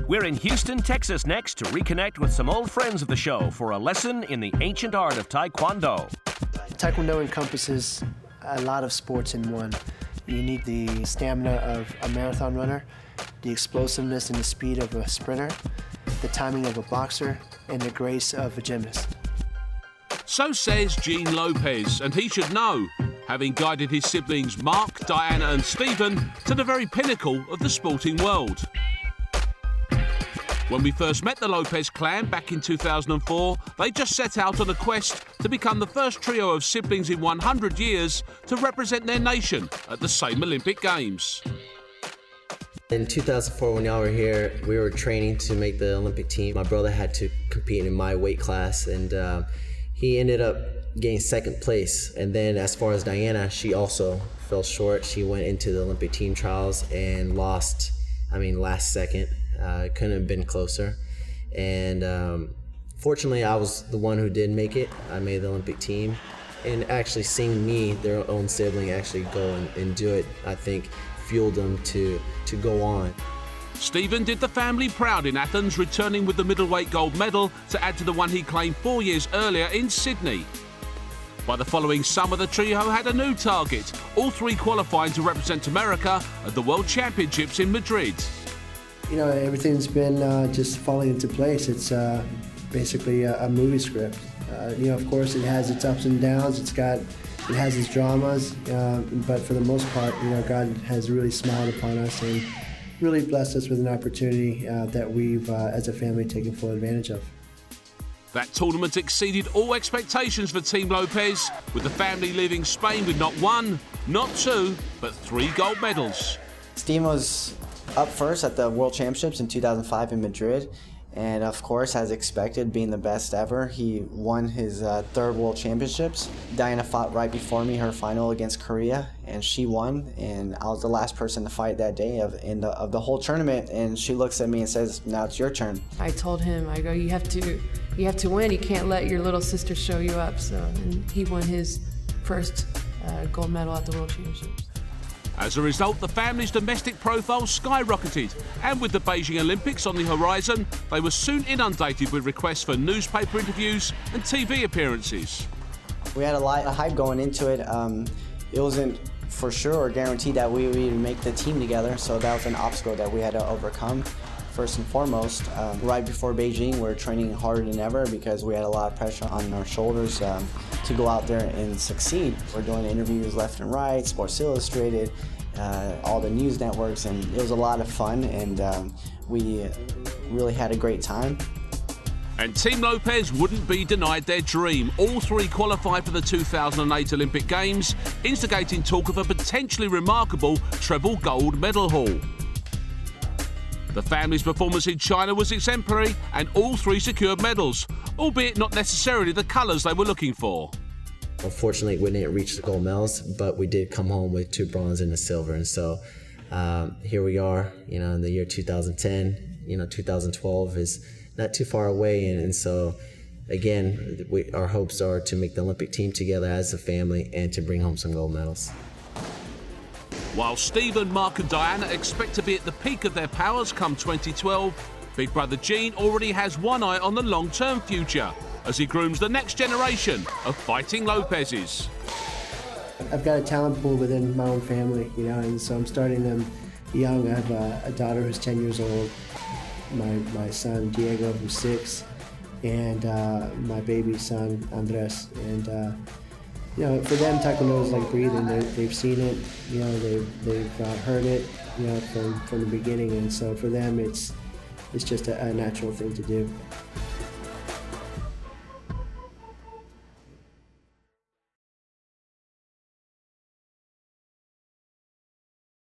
We're in Houston, Texas next to reconnect with some old friends of the show for a lesson in the ancient art of Taekwondo. Taekwondo encompasses a lot of sports in one. You need the stamina of a marathon runner, the explosiveness and the speed of a sprinter, the timing of a boxer, and the grace of a gymnast. So says Gene Lopez, and he should know, having guided his siblings Mark, Diana and Stephen to the very pinnacle of the sporting world. When we first met the Lopez clan back in 2004, they just set out on a quest to become the first trio of siblings in 100 years to represent their nation at the same Olympic Games. In 2004, when y'all were here, we were training to make the Olympic team. My brother had to compete in my weight class, and he ended up getting second place. And then as far as Diana, she also fell short. She went into the Olympic team trials and lost, last second. Couldn't have been closer. And fortunately, I was the one who did make it. I made the Olympic team. And actually seeing me, their own sibling, actually go and do it, I think fueled them to go on. Stephen did the family proud in Athens, returning with the middleweight gold medal to add to the one he claimed 4 years earlier in Sydney. By the following summer, the trio had a new target, all three qualifying to represent America at the World Championships in Madrid. Everything's been just falling into place. It's basically a movie script. Of course, it has its ups and downs. It has its dramas, but for the most part, God has really smiled upon us and really blessed us with an opportunity that we've, as a family, taken full advantage of. That tournament exceeded all expectations for Team Lopez, with the family leaving Spain with not one, not two, but 3 gold medals. Steve was up first at the World Championships in 2005 in Madrid, and of course, as expected, being the best ever, he won his 3rd World Championships. Diana fought right before me her final against Korea, and she won, and I was the last person to fight that day of the whole tournament, and she looks at me and says, "Now it's your turn." I told him, I go, you have to win. You can't let your little sister show you up. And he won his first gold medal at the World Championships. As a result, the family's domestic profile skyrocketed, and with the Beijing Olympics on the horizon, they were soon inundated with requests for newspaper interviews and TV appearances. We had a lot of hype going into it. It wasn't for sure or guaranteed that we would make the team together, so that was an obstacle that we had to overcome. First and foremost, right before Beijing, we were training harder than ever because we had a lot of pressure on our shoulders to go out there and succeed. We're doing interviews left and right, Sports Illustrated, all the news networks, and it was a lot of fun, and we really had a great time. And Team Lopez wouldn't be denied their dream. All 3 qualified for the 2008 Olympic Games, instigating talk of a potentially remarkable treble gold medal haul. The family's performance in China was exemplary, and all 3 secured medals, albeit not necessarily the colours they were looking for. Unfortunately, we didn't reach the gold medals, but we did come home with 2 bronze and a silver. And so here we are, in the year 2010. 2012 is not too far away. And so, again, our hopes are to make the Olympic team together as a family and to bring home some gold medals. While Stephen, Mark and Diana expect to be at the peak of their powers come 2012, Big Brother Gene already has one eye on the long-term future as he grooms the next generation of fighting Lopezes. I've got a talent pool within my own family, and so I'm starting them young. I have a daughter who's 10 years old, my son Diego who's 6, and my baby son Andres. And for them, Taekwondo is like breathing. They've seen it, they've heard it, from the beginning, and so for them, it's just a natural thing to do.